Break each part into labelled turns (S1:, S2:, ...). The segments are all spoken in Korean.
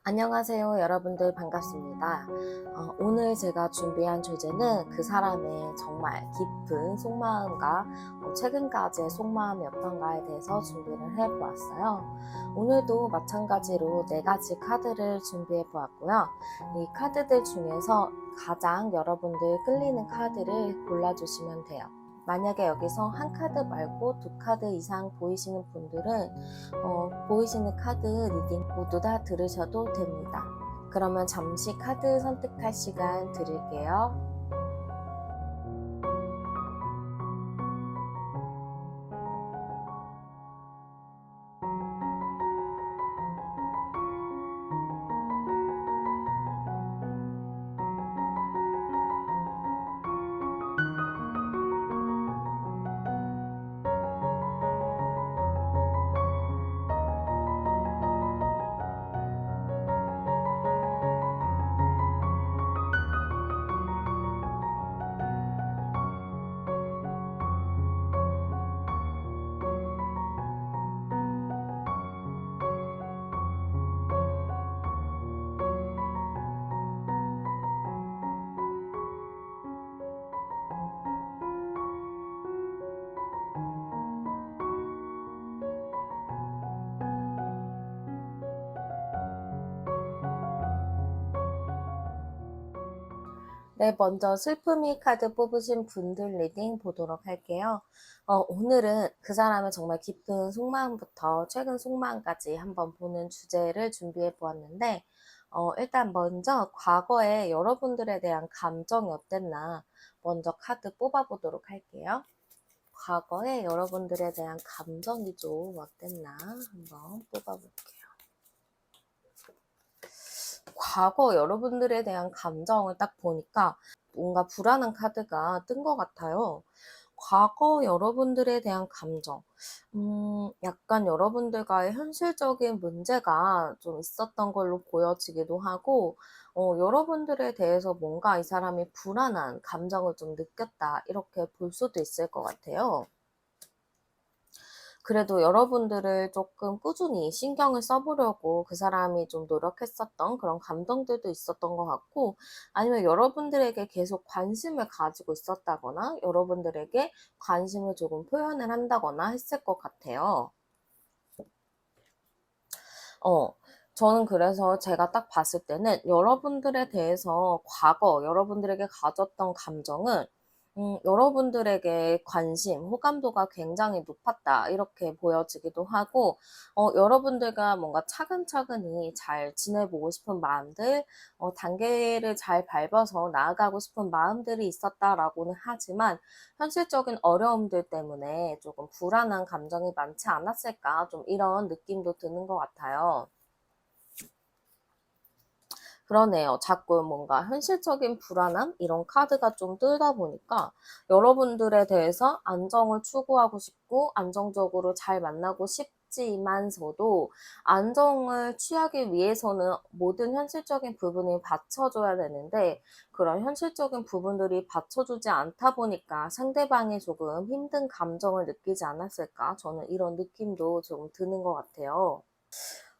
S1: 안녕하세요, 여러분들 반갑습니다. 오늘 제가 준비한 주제는 그 사람의 정말 깊은 속마음과 최근까지의 속마음이 어떤가에 대해서 준비를 해보았어요. 오늘도 마찬가지로 4가지 카드를 준비해 보았고요. 이 카드들 중에서 가장 여러분들 끌리는 카드를 골라주시면 돼요. 만약에 여기서 한 카드 말고 2카드 이상 보이시는 분들은 보이시는 카드 리딩 모두 다 들으셔도 됩니다. 그러면 잠시 카드 선택할 시간 드릴게요. 네, 먼저 슬픔이 카드 뽑으신 분들 리딩 보도록 할게요. 오늘은 그 사람의 정말 깊은 속마음부터 최근 속마음까지 한번 보는 주제를 준비해 보았는데, 일단 먼저 과거에 여러분들에 대한 감정이 어땠나 먼저 카드 뽑아보도록 할게요. 과거에 여러분들에 대한 감정이 좀 어땠나 한번 뽑아볼게요. 과거 여러분들에 대한 감정을 딱 보니까 뭔가 불안한 카드가 뜬 것 같아요. 과거 여러분들에 대한 감정. 약간 여러분들과의 현실적인 문제가 좀 있었던 걸로 보여지기도 하고, 여러분들에 대해서 뭔가 이 사람이 불안한 감정을 좀 느꼈다. 이렇게 볼 수도 있을 것 같아요. 그래도 여러분들을 조금 꾸준히 신경을 써보려고 그 사람이 좀 노력했었던 그런 감정들도 있었던 것 같고, 아니면 여러분들에게 계속 관심을 가지고 있었다거나 여러분들에게 관심을 조금 표현을 한다거나 했을 것 같아요. 저는 그래서 제가 딱 봤을 때는 여러분들에 대해서 과거 여러분들에게 가졌던 감정은 여러분들에게 관심, 호감도가 굉장히 높았다 이렇게 보여지기도 하고, 여러분들과 뭔가 차근차근히 잘 지내보고 싶은 마음들, 단계를 잘 밟아서 나아가고 싶은 마음들이 있었다라고는 하지만 현실적인 어려움들 때문에 조금 불안한 감정이 많지 않았을까, 좀 이런 느낌도 드는 것 같아요. 그러네요. 자꾸 뭔가 현실적인 불안함 이런 카드가 좀 뜨다 보니까 여러분들에 대해서 안정을 추구하고 싶고 안정적으로 잘 만나고 싶지만서도 안정을 취하기 위해서는 모든 현실적인 부분이 받쳐줘야 되는데, 그런 현실적인 부분들이 받쳐주지 않다 보니까 상대방이 조금 힘든 감정을 느끼지 않았을까? 저는 이런 느낌도 좀 드는 것 같아요.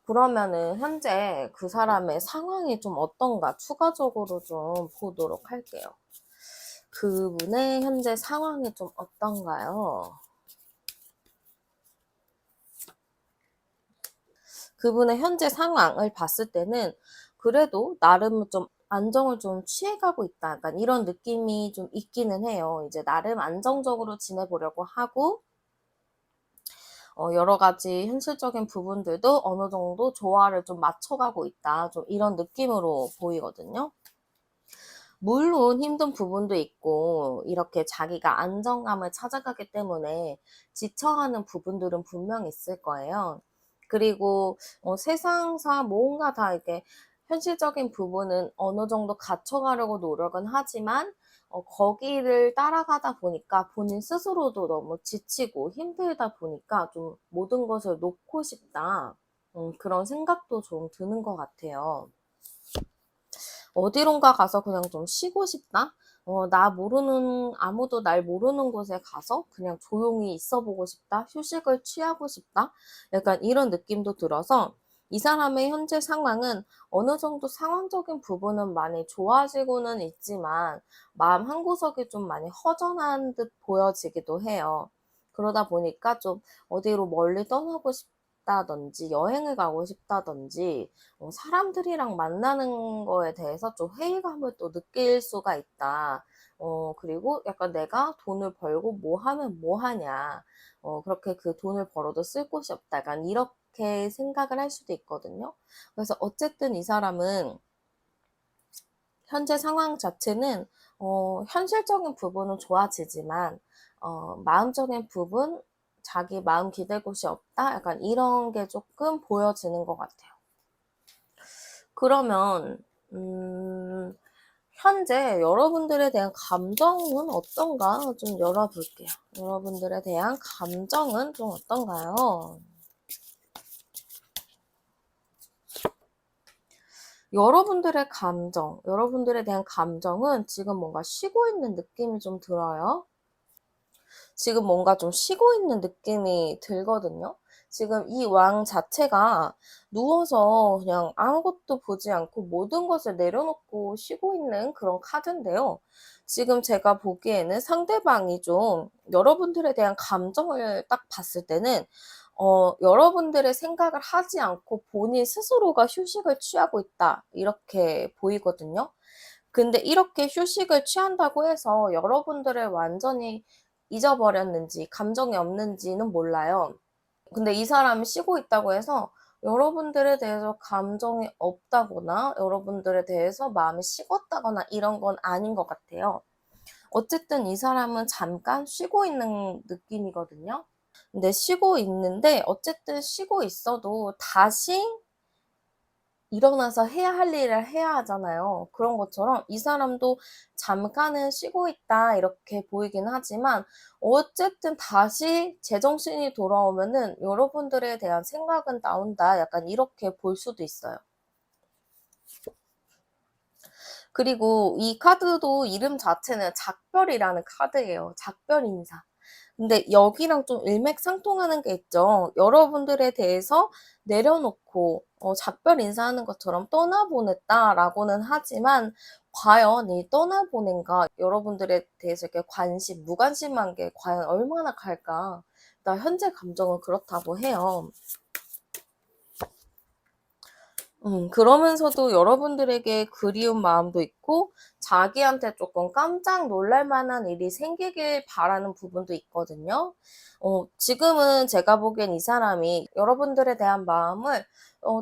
S1: 그러면은 현재 그 사람의 상황이 좀 어떤가 추가적으로 좀 보도록 할게요. 그분의 현재 상황이 좀 어떤가요? 그분의 현재 상황을 봤을 때는 그래도 나름 좀 안정을 좀 취해가고 있다. 약간 이런 느낌이 좀 있기는 해요. 이제 나름 안정적으로 지내보려고 하고, 여러 가지 현실적인 부분들도 어느 정도 조화를 좀 맞춰가고 있다. 좀 이런 느낌으로 보이거든요. 물론 힘든 부분도 있고 이렇게 자기가 안정감을 찾아가기 때문에 지쳐하는 부분들은 분명 있을 거예요. 그리고 세상사 뭔가 다 이렇게 현실적인 부분은 어느 정도 갖춰가려고 노력은 하지만 거기를 따라가다 보니까 본인 스스로도 너무 지치고 힘들다 보니까 좀 모든 것을 놓고 싶다. 그런 생각도 좀 드는 것 같아요. 어디론가 가서 그냥 좀 쉬고 싶다? 아무도 날 모르는 곳에 가서 그냥 조용히 있어 보고 싶다? 휴식을 취하고 싶다? 약간 이런 느낌도 들어서, 이 사람의 현재 상황은 어느 정도 상황적인 부분은 많이 좋아지고는 있지만 마음 한구석이 좀 많이 허전한 듯 보여지기도 해요. 그러다 보니까 좀 어디로 멀리 떠나고 싶다든지 여행을 가고 싶다든지 사람들이랑 만나는 거에 대해서 좀 회의감을 또 느낄 수가 있다. 그리고 약간 내가 돈을 벌고 뭐 하면 뭐 하냐. 그렇게 그 돈을 벌어도 쓸 곳이 없다. 약간 이렇게 생각을 할 수도 있거든요. 그래서 어쨌든 이 사람은 현재 상황 자체는 현실적인 부분은 좋아지지만 마음적인 부분, 자기 마음 기댈 곳이 없다. 약간 이런 게 조금 보여지는 것 같아요. 그러면 현재 여러분들에 대한 감정은 어떤가 좀 열어볼게요. 여러분들에 대한 감정은 좀 어떤가요? 여러분들에 대한 감정은 지금 뭔가 쉬고 있는 느낌이 좀 들어요. 지금 뭔가 좀 쉬고 있는 느낌이 들거든요. 지금 이 왕 자체가 누워서 그냥 아무것도 보지 않고 모든 것을 내려놓고 쉬고 있는 그런 카드인데요. 지금 제가 보기에는 상대방이 좀 여러분들에 대한 감정을 딱 봤을 때는 여러분들의 생각을 하지 않고 본인 스스로가 휴식을 취하고 있다. 이렇게 보이거든요. 근데 이렇게 휴식을 취한다고 해서 여러분들을 완전히 잊어버렸는지 감정이 없는지는 몰라요. 근데 이 사람이 쉬고 있다고 해서 여러분들에 대해서 감정이 없다거나 여러분들에 대해서 마음이 식었다거나 이런 건 아닌 것 같아요. 어쨌든 이 사람은 잠깐 쉬고 있는 느낌이거든요. 근데 쉬고 있는데 어쨌든 쉬고 있어도 다시 일어나서 해야 할 일을 해야 하잖아요. 그런 것처럼 이 사람도 '잠깐은 쉬고 있다.' 이렇게 보이긴 하지만 어쨌든 다시 제정신이 돌아오면은 '여러분들에 대한 생각은 나온다.' 약간 이렇게 볼 수도 있어요. 그리고 이 카드도 이름 자체는 작별이라는 카드예요. 작별 인사. 근데 여기랑 좀 일맥상통하는 게 있죠. 여러분들에 대해서 내려놓고 작별 인사하는 것처럼 떠나보냈다라고는 하지만 과연 이 떠나보낸가 여러분들에 대해서 이렇게 관심, 무관심한 게 과연 얼마나 갈까? 나 현재 감정은 그렇다고 해요. 그러면서도 여러분들에게 그리운 마음도 있고 자기한테 조금 깜짝 놀랄 만한 일이 생기길 바라는 부분도 있거든요. 지금은 제가 보기엔 이 사람이 여러분들에 대한 마음을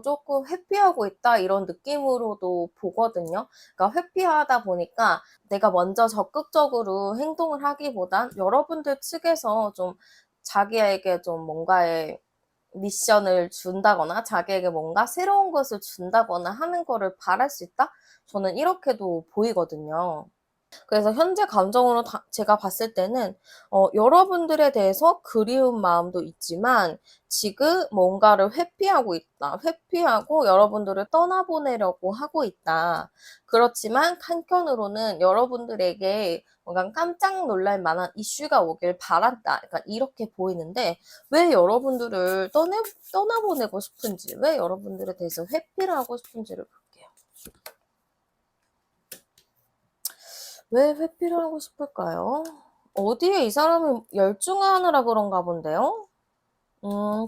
S1: 조금 회피하고 있다 이런 느낌으로도 보거든요. 그러니까 회피하다 보니까 내가 먼저 적극적으로 행동을 하기보단 여러분들 측에서 좀 자기에게 좀 뭔가의 미션을 준다거나 자기에게 뭔가 새로운 것을 준다거나 하는 거를 바랄 수 있다? 저는 이렇게도 보이거든요. 그래서 현재 감정으로 제가 봤을 때는 여러분들에 대해서 그리운 마음도 있지만 지금 뭔가를 회피하고 있다. 회피하고 여러분들을 떠나보내려고 하고 있다. 그렇지만 한편으로는 여러분들에게 뭔가 깜짝 놀랄 만한 이슈가 오길 바란다. 약간 이렇게 보이는데 왜 여러분들을 떠나보내고 싶은지, 왜 여러분들에 대해서 회피를 하고 싶은지를 볼게요. 왜 회피를 하고 싶을까요? 어디에 이 사람이 열중하느라 그런가 본데요?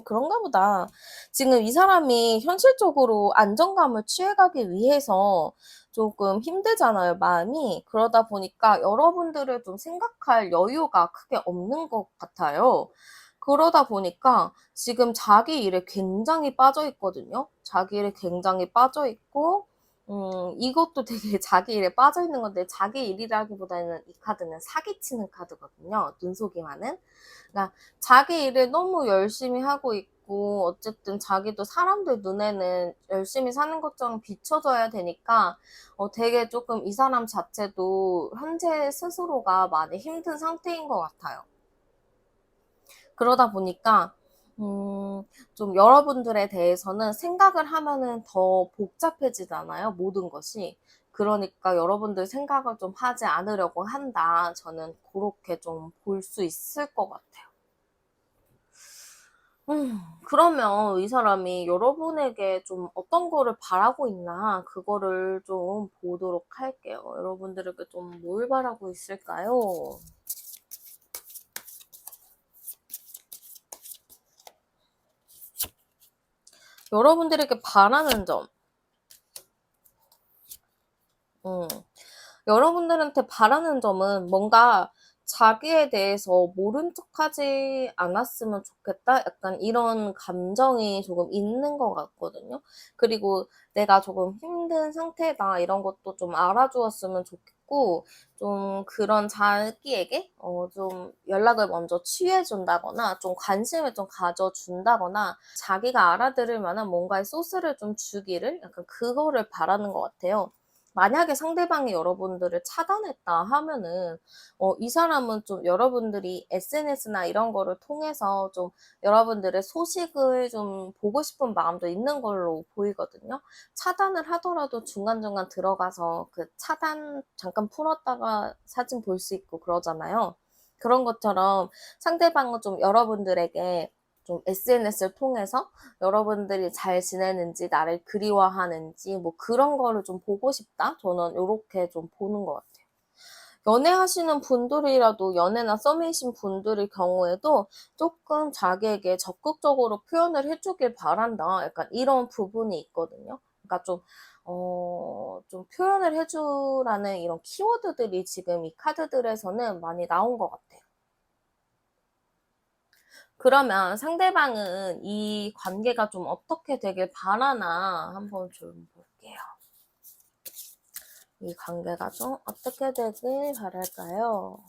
S1: 그런가 보다. 지금 이 사람이 현실적으로 안정감을 취해가기 위해서 조금 힘들잖아요, 마음이. 그러다 보니까 여러분들을 좀 생각할 여유가 크게 없는 것 같아요. 그러다 보니까 지금 자기 일에 굉장히 빠져 있거든요. 자기 일에 굉장히 빠져 있고, 이것도 되게 자기 일에 빠져 있는 건데, 자기 일이라기보다는 이 카드는 사기치는 카드거든요. 눈속임 하는. 그러니까 자기 일을 너무 열심히 하고 있고 어쨌든 자기도 사람들 눈에는 열심히 사는 것처럼 비춰져야 되니까 되게 조금 이 사람 자체도 현재 스스로가 많이 힘든 상태인 것 같아요. 그러다 보니까 좀 여러분들에 대해서는 생각을 하면은 더 복잡해지잖아요, 모든 것이. 그러니까 여러분들 생각을 좀 하지 않으려고 한다. 저는 그렇게 좀 볼 수 있을 것 같아요. 그러면 이 사람이 여러분에게 좀 어떤 거를 바라고 있나 그거를 좀 보도록 할게요. 여러분들에게 좀 뭘 바라고 있을까요? 여러분들에게 바라는 점. 음. 여러분들한테 바라는 점은 뭔가 자기에 대해서 모른 척하지 않았으면 좋겠다? 약간 이런 감정이 조금 있는 것 같거든요. 그리고 내가 조금 힘든 상태다 이런 것도 좀 알아주었으면 좋겠고, 좀 그런 자기에게 좀 연락을 먼저 취해 준다거나 좀 관심을 좀 가져 준다거나 자기가 알아들을 만한 뭔가의 소스를 좀 주기를 약간 그거를 바라는 것 같아요. 만약에 상대방이 여러분들을 차단했다 하면은 이 사람은 좀 여러분들이 SNS나 이런 거를 통해서 좀 여러분들의 소식을 좀 보고 싶은 마음도 있는 걸로 보이거든요. 차단을 하더라도 중간중간 들어가서 그 차단 잠깐 풀었다가 사진 볼 수 있고 그러잖아요. 그런 것처럼 상대방은 좀 여러분들에게 좀 SNS를 통해서 여러분들이 잘 지내는지, 나를 그리워하는지, 뭐 그런 거를 좀 보고 싶다? 저는 요렇게 좀 보는 것 같아요. 연애하시는 분들이라도 연애나 썸이신 분들의 경우에도 조금 자기에게 적극적으로 표현을 해주길 바란다. 약간 이런 부분이 있거든요. 그러니까 좀 표현을 해주라는 이런 키워드들이 지금 이 카드들에서는 많이 나온 것 같아요. 그러면 상대방은 이 관계가 좀 어떻게 되길 바라나 한번 좀 볼게요. 이 관계가 좀 어떻게 되길 바랄까요?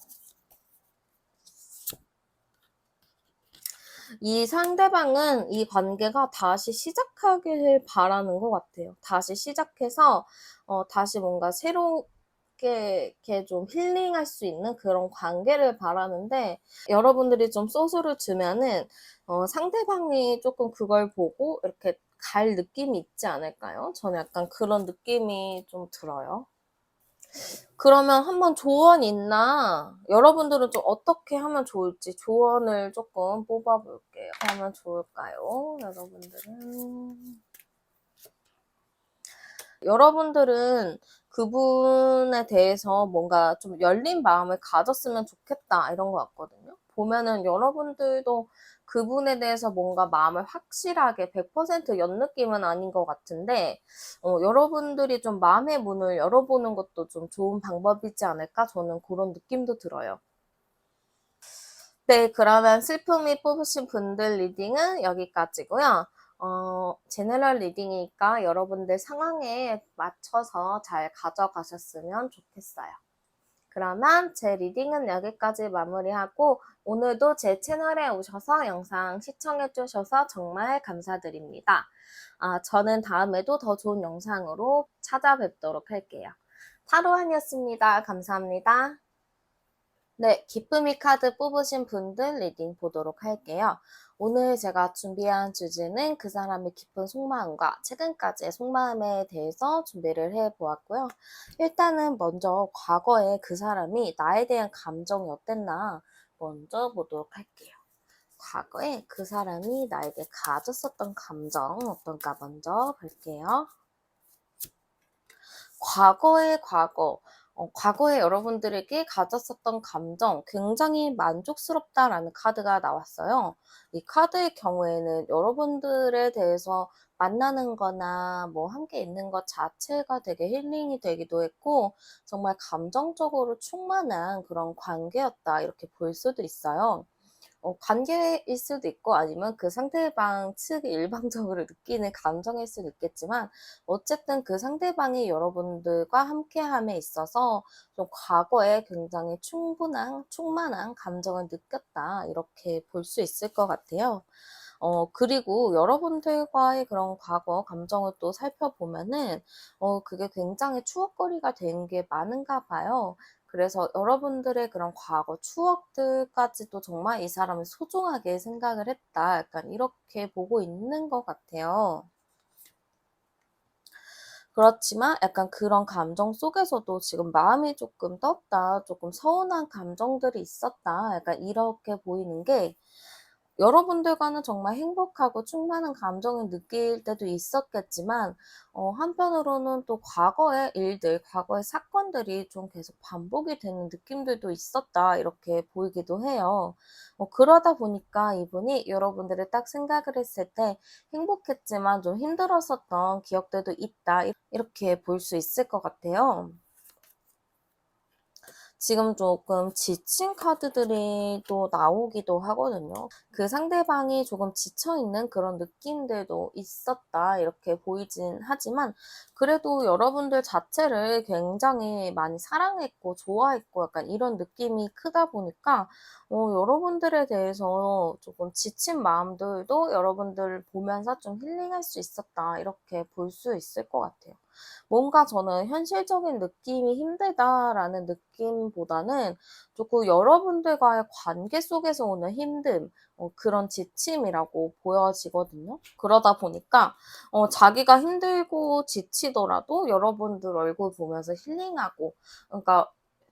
S1: 이 상대방은 이 관계가 다시 시작하길 바라는 것 같아요. 다시 시작해서 다시 뭔가 새롭게 이렇게 좀 힐링할 수 있는 그런 관계를 바라는데, 여러분들이 좀 소스를 주면은 상대방이 조금 그걸 보고 이렇게 갈 느낌이 있지 않을까요? 저는 약간 그런 느낌이 좀 들어요. 그러면 한번 조언 있나? 여러분들은 좀 어떻게 하면 좋을지 조언을 조금 뽑아 볼게요. 어떻게 하면 좋을까요? 여러분들은 그분에 대해서 뭔가 좀 열린 마음을 가졌으면 좋겠다 이런 것 같거든요. 보면은 여러분들도 그분에 대해서 뭔가 마음을 확실하게 100%연 느낌은 아닌 것 같은데, 여러분들이 좀 마음의 문을 열어보는 것도 좀 좋은 방법이지 않을까? 저는 그런 느낌도 들어요. 네, 그러면 슬픔이 뽑으신 분들 리딩은 여기까지고요. 제너럴 리딩이니까 여러분들 상황에 맞춰서 잘 가져가셨으면 좋겠어요. 그러면 제 리딩은 여기까지 마무리하고, 오늘도 제 채널에 오셔서 영상 시청해 주셔서 정말 감사드립니다. 저는 다음에도 더 좋은 영상으로 찾아뵙도록 할게요. 타로안이었습니다. 감사합니다. 네, 기쁨이 카드 뽑으신 분들 리딩 보도록 할게요. 오늘 제가 준비한 주제는 그 사람의 깊은 속마음과 최근까지의 속마음에 대해서 준비를 해보았고요. 일단은 먼저 과거에 그 사람이 나에 대한 감정이 어땠나 먼저 보도록 할게요. 과거에 그 사람이 나에게 가졌었던 감정 어떤가 먼저 볼게요. 과거의 과거. 과거에 여러분들에게 가졌었던 감정 굉장히 만족스럽다라는 카드가 나왔어요. 이 카드의 경우에는 여러분들에 대해서 만나는 거나 뭐 함께 있는 것 자체가 되게 힐링이 되기도 했고, 정말 감정적으로 충만한 그런 관계였다 이렇게 볼 수도 있어요. 관계일 수도 있고 아니면 그 상대방 측이 일방적으로 느끼는 감정일 수도 있겠지만, 어쨌든 그 상대방이 여러분들과 함께함에 있어서 좀 과거에 굉장히 충만한 감정을 느꼈다 이렇게 볼 수 있을 것 같아요. 그리고 여러분들과의 그런 과거 감정을 또 살펴보면은 그게 굉장히 추억거리가 된 게 많은가 봐요. 그래서 여러분들의 그런 과거 추억들까지도 정말 이 사람을 소중하게 생각을 했다. 약간 이렇게 보고 있는 것 같아요. 그렇지만 약간 그런 감정 속에서도 지금 마음이 조금 떴다, 조금 서운한 감정들이 있었다. 약간 이렇게 보이는 게, 여러분들과는 정말 행복하고 충만한 감정을 느낄 때도 있었겠지만 한편으로는 또 과거의 일들, 과거의 사건들이 좀 계속 반복이 되는 느낌들도 있었다 이렇게 보이기도 해요. 그러다 보니까 이분이 여러분들을 딱 생각을 했을 때 행복했지만 좀 힘들었었던 기억들도 있다 이렇게 볼 수 있을 것 같아요. 지금 조금 지친 카드들이 또 나오기도 하거든요. 그 상대방이 조금 지쳐있는 그런 느낌들도 있었다 이렇게 보이진 하지만 그래도 여러분들 자체를 굉장히 많이 사랑했고 좋아했고 약간 이런 느낌이 크다 보니까 여러분들에 대해서 조금 지친 마음들도 여러분들 보면서 좀 힐링할 수 있었다 이렇게 볼 수 있을 것 같아요. 뭔가 저는 현실적인 느낌이 힘들다라는 느낌보다는 조금 여러분들과의 관계 속에서 오는 힘듦, 그런 지침이라고 보여지거든요. 그러다 보니까 자기가 힘들고 지치더라도 여러분들 얼굴 보면서 힐링하고, 그러니까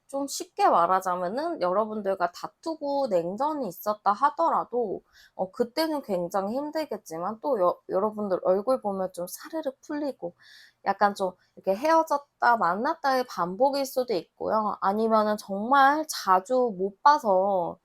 S1: 좀 쉽게 말하자면은 여러분들과 다투고 냉전이 있었다 하더라도 그때는 굉장히 힘들겠지만 또 여러분들 얼굴 보면 좀 사르르 풀리고 약간 좀 이렇게 헤어졌다 만났다의 반복일 수도 있고요. 아니면은 정말 자주 못 봐서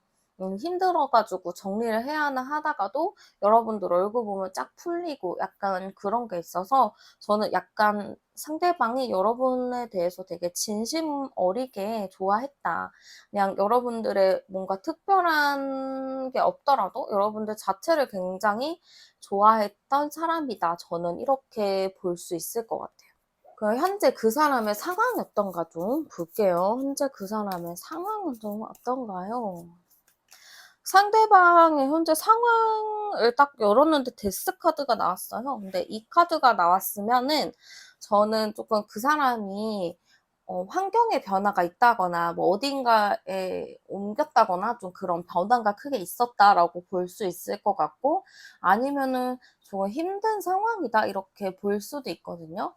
S1: 힘들어 가지고 정리를 해야 하나 하다가도 여러분들 얼굴 보면 쫙 풀리고 약간 그런 게 있어서 저는 약간 상대방이 여러분에 대해서 되게 진심 어리게 좋아했다. 그냥 여러분들의 뭔가 특별한 게 없더라도 여러분들 자체를 굉장히 좋아했던 사람이다. 저는 이렇게 볼 수 있을 것 같아요. 그럼 현재 그 사람의 상황이 어떤가 좀 볼게요. 현재 그 사람의 상황은 좀 어떤가요? 상대방의 현재 상황을 딱 열었는데 데스 카드가 나왔어요. 근데 이 카드가 나왔으면은 저는 조금 그 사람이 환경의 변화가 있다거나 뭐 어딘가에 옮겼다거나 좀 그런 변화가 크게 있었다라고 볼 수 있을 것 같고 아니면은 조금 힘든 상황이다 이렇게 볼 수도 있거든요.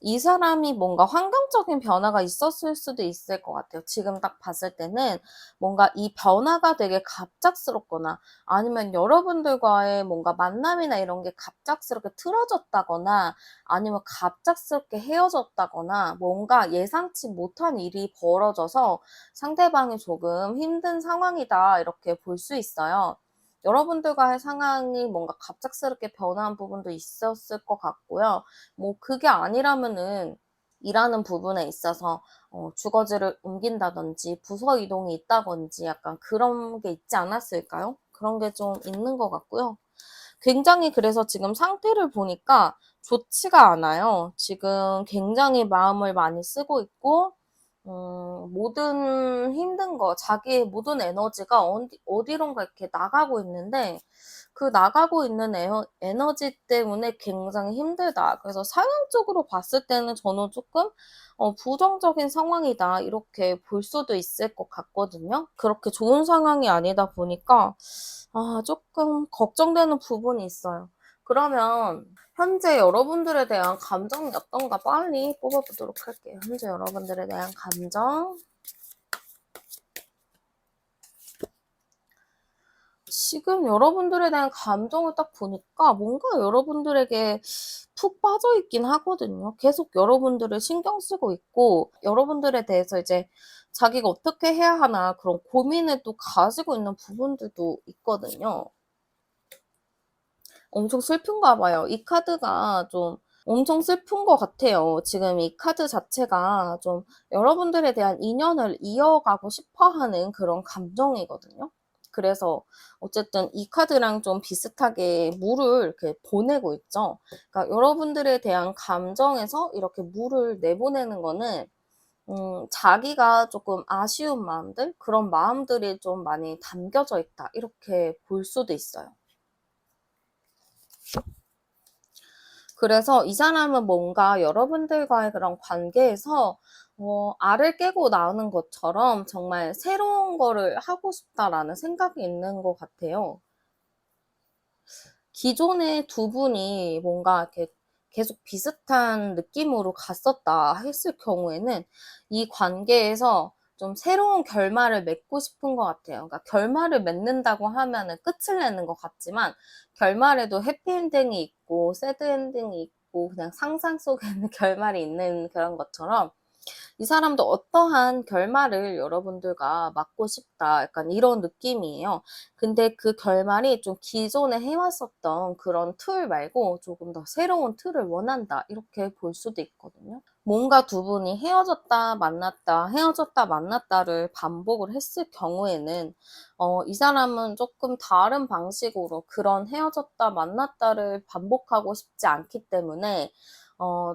S1: 이 사람이 뭔가 환경적인 변화가 있었을 수도 있을 것 같아요. 지금 딱 봤을 때는 뭔가 이 변화가 되게 갑작스럽거나 아니면 여러분들과의 뭔가 만남이나 이런 게 갑작스럽게 틀어졌다거나 아니면 갑작스럽게 헤어졌다거나 뭔가 예상치 못한 일이 벌어져서 상대방이 조금 힘든 상황이다 이렇게 볼 수 있어요. 여러분들과의 상황이 뭔가 갑작스럽게 변한 부분도 있었을 것 같고요. 뭐 그게 아니라면은 일하는 부분에 있어서 주거지를 옮긴다든지 부서 이동이 있다든지 약간 그런 게 있지 않았을까요? 그런 게 좀 있는 것 같고요. 굉장히 그래서 지금 상태를 보니까 좋지가 않아요. 지금 굉장히 마음을 많이 쓰고 있고 모든 힘든 거 자기의 모든 에너지가 어디론가 이렇게 나가고 있는데 그 나가고 있는 에너지 때문에 굉장히 힘들다. 그래서 상황적으로 봤을 때는 저는 조금 부정적인 상황이다. 이렇게 볼 수도 있을 것 같거든요. 그렇게 좋은 상황이 아니다 보니까 조금 걱정되는 부분이 있어요. 그러면 현재 여러분들에 대한 감정이 어떤가 빨리 뽑아보도록 할게요. 현재 여러분들에 대한 감정. 지금 여러분들에 대한 감정을 딱 보니까 뭔가 여러분들에게 푹 빠져 있긴 하거든요. 계속 여러분들을 신경 쓰고 있고 여러분들에 대해서 이제 자기가 어떻게 해야 하나 그런 고민을 또 가지고 있는 부분들도 있거든요. 엄청 슬픈가 봐요. 이 카드가 좀 엄청 슬픈 것 같아요. 지금 이 카드 자체가 좀 여러분들에 대한 인연을 이어가고 싶어 하는 그런 감정이거든요. 그래서 어쨌든 이 카드랑 좀 비슷하게 물을 이렇게 보내고 있죠. 그러니까 여러분들에 대한 감정에서 이렇게 물을 내보내는 거는 자기가 조금 아쉬운 마음들, 그런 마음들이 좀 많이 담겨져 있다. 이렇게 볼 수도 있어요. 그래서 이 사람은 뭔가 여러분들과의 그런 관계에서 알을 깨고 나오는 것처럼 정말 새로운 거를 하고 싶다라는 생각이 있는 것 같아요. 기존의 두 분이 뭔가 이렇게 계속 비슷한 느낌으로 갔었다 했을 경우에는 이 관계에서 좀 새로운 결말을 맺고 싶은 것 같아요. 그러니까 결말을 맺는다고 하면은 끝을 내는 것 같지만 결말에도 해피엔딩이 있고 새드엔딩이 있고 그냥 상상 속에는 결말이 있는 그런 것처럼 이 사람도 어떠한 결말을 여러분들과 맞고 싶다. 약간 이런 느낌이에요. 근데 그 결말이 좀 기존에 해왔었던 그런 틀 말고 조금 더 새로운 틀을 원한다. 이렇게 볼 수도 있거든요. 뭔가 두 분이 헤어졌다 만났다 헤어졌다 만났다를 반복을 했을 경우에는 이 사람은 조금 다른 방식으로 그런 헤어졌다 만났다를 반복하고 싶지 않기 때문에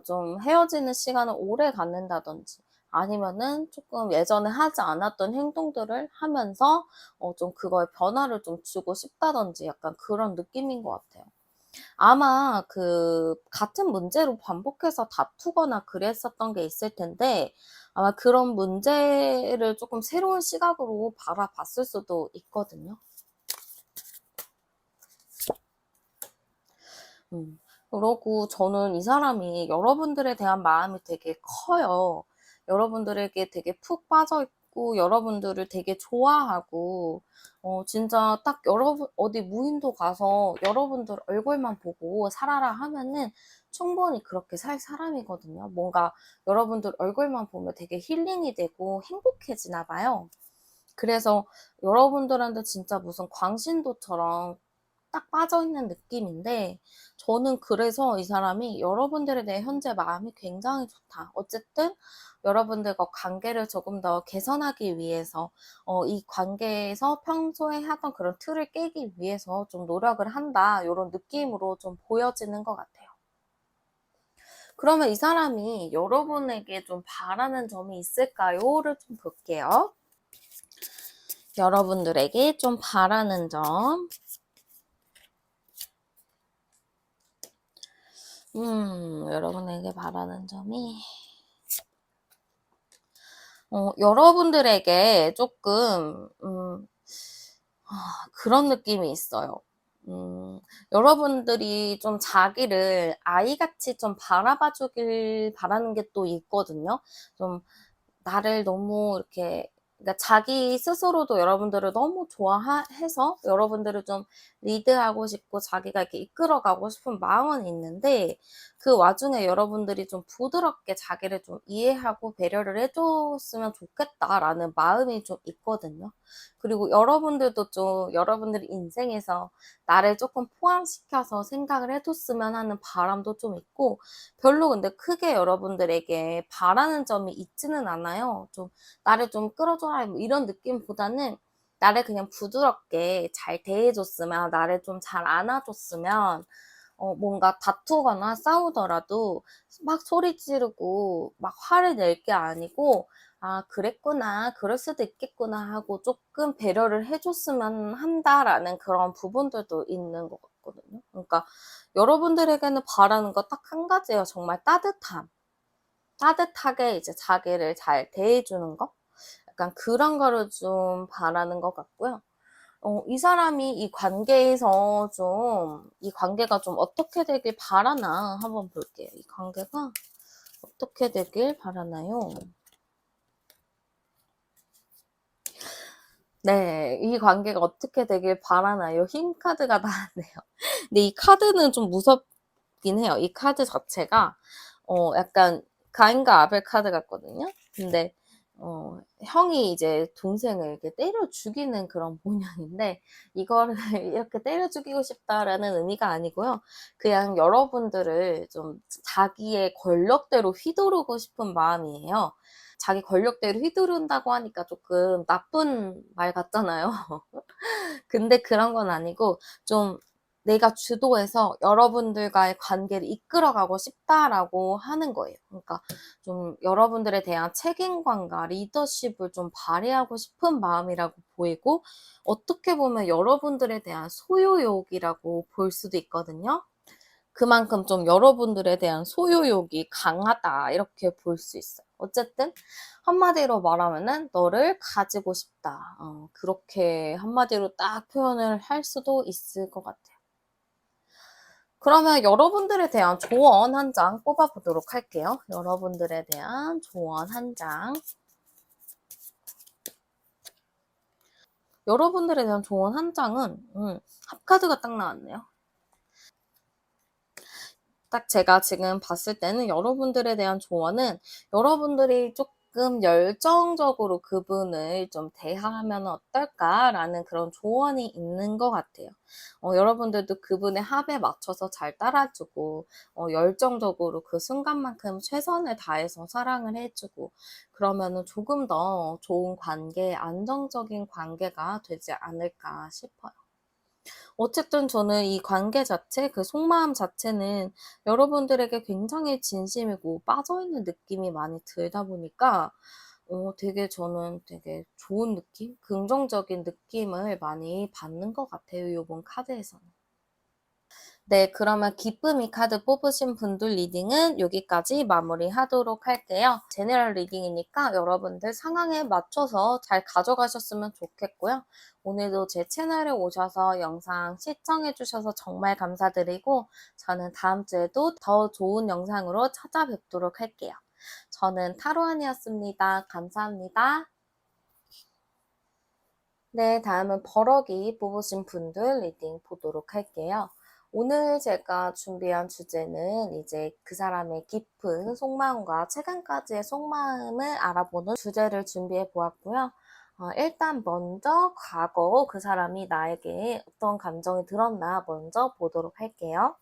S1: 좀 헤어지는 시간을 오래 갖는다든지 아니면은 조금 예전에 하지 않았던 행동들을 하면서 좀 그거에 변화를 좀 주고 싶다든지 약간 그런 느낌인 것 같아요. 아마 그 같은 문제로 반복해서 다투거나 그랬었던 게 있을 텐데 아마 그런 문제를 조금 새로운 시각으로 바라봤을 수도 있거든요. 그러고 저는 이 사람이 여러분들에 대한 마음이 되게 커요. 여러분들에게 되게 푹 빠져 있고 여러분들을 되게 좋아하고 진짜 딱 여러분 어디 무인도 가서 여러분들 얼굴만 보고 살아라 하면은 충분히 그렇게 살 사람이거든요. 뭔가 여러분들 얼굴만 보면 되게 힐링이 되고 행복해지나 봐요. 그래서 여러분들한테 진짜 무슨 광신도처럼 딱 빠져있는 느낌인데 저는 그래서 이 사람이 여러분들에 대해 현재 마음이 굉장히 좋다. 어쨌든 여러분들과 관계를 조금 더 개선하기 위해서 이 관계에서 평소에 하던 그런 틀을 깨기 위해서 좀 노력을 한다. 이런 느낌으로 좀 보여지는 것 같아요. 그러면 이 사람이 여러분에게 좀 바라는 점이 있을까요?를 좀 볼게요. 여러분들에게 좀 바라는 점. 여러분에게 바라는 점이 여러분들에게 조금 그런 느낌이 있어요. 여러분들이 좀 자기를 아이같이 좀 바라봐 주길 바라는 게 또 있거든요. 좀 나를 너무 이렇게 그러니까 자기 스스로도 여러분들을 너무 좋아해서 여러분들을 좀 리드하고 싶고 자기가 이렇게 이끌어가고 싶은 마음은 있는데 그 와중에 여러분들이 좀 부드럽게 자기를 좀 이해하고 배려를 해줬으면 좋겠다라는 마음이 좀 있거든요. 그리고 여러분들도 좀 여러분들 인생에서 나를 조금 포함시켜서 생각을 해줬으면 하는 바람도 좀 있고 별로 근데 크게 여러분들에게 바라는 점이 있지는 않아요. 좀 나를 좀 끌어줘라 뭐 이런 느낌보다는 나를 그냥 부드럽게 잘 대해줬으면 나를 좀 잘 안아줬으면 뭔가 다투거나 싸우더라도 막 소리 지르고 막 화를 낼 게 아니고 아 그랬구나 그럴 수도 있겠구나 하고 조금 배려를 해줬으면 한다라는 그런 부분들도 있는 것 같거든요. 그러니까 여러분들에게는 바라는 거 딱 한 가지예요. 정말 따뜻함. 따뜻하게 이제 자기를 잘 대해주는 거? 약간 그런 거를 좀 바라는 것 같고요. 이 사람이 이 관계에서 좀, 이 관계가 좀 어떻게 되길 바라나 한번 볼게요. 이 관계가 어떻게 되길 바라나요? 네, 이 관계가 어떻게 되길 바라나요? 힘 카드가 나왔네요. 근데 이 카드는 좀 무섭긴 해요. 이 카드 자체가 약간 가인과 아벨 카드 같거든요. 근데 형이 이제 동생을 이렇게 때려 죽이는 그런 모양인데 이거를 이렇게 때려 죽이고 싶다라는 의미가 아니고요. 그냥 여러분들을 좀 자기의 권력대로 휘두르고 싶은 마음이에요. 자기 권력대로 휘두른다고 하니까 조금 나쁜 말 같잖아요. 근데 그런 건 아니고 좀 내가 주도해서 여러분들과의 관계를 이끌어가고 싶다라고 하는 거예요. 그러니까 좀 여러분들에 대한 책임감과 리더십을 좀 발휘하고 싶은 마음이라고 보이고 어떻게 보면 여러분들에 대한 소유욕이라고 볼 수도 있거든요. 그만큼 좀 여러분들에 대한 소유욕이 강하다 이렇게 볼 수 있어요. 어쨌든 한마디로 말하면은 너를 가지고 싶다. 그렇게 한마디로 딱 표현을 할 수도 있을 것 같아요. 그러면 여러분들에 대한 조언 한 장 뽑아보도록 할게요. 여러분들에 대한 조언 한 장. 여러분들에 대한 조언 한 장은 합카드가 딱 나왔네요. 딱 제가 지금 봤을 때는 여러분들에 대한 조언은 여러분들이 조금 열정적으로 그분을 좀 대하면 어떨까라는 그런 조언이 있는 것 같아요. 여러분들도 그분의 합에 맞춰서 잘 따라주고 열정적으로 그 순간만큼 최선을 다해서 사랑을 해주고 그러면은 조금 더 좋은 관계, 안정적인 관계가 되지 않을까 싶어요. 어쨌든 저는 이 관계 자체, 그 속마음 자체는 여러분들에게 굉장히 진심이고 빠져있는 느낌이 많이 들다 보니까 되게 저는 되게 좋은 느낌? 긍정적인 느낌을 많이 받는 것 같아요, 요번 카드에서는. 네, 그러면 기쁨이 카드 뽑으신 분들 리딩은 여기까지 마무리하도록 할게요. 제너럴 리딩이니까 여러분들 상황에 맞춰서 잘 가져가셨으면 좋겠고요. 오늘도 제 채널에 오셔서 영상 시청해주셔서 정말 감사드리고 저는 다음 주에도 더 좋은 영상으로 찾아뵙도록 할게요. 저는 타로안이었습니다. 감사합니다. 네, 다음은 버럭이 뽑으신 분들 리딩 보도록 할게요. 오늘 제가 준비한 주제는 이제 그 사람의 깊은 속마음과 최근까지의 속마음을 알아보는 주제를 준비해 보았고요. 일단 먼저 과거 그 사람이 나에게 어떤 감정이 들었나 먼저 보도록 할게요.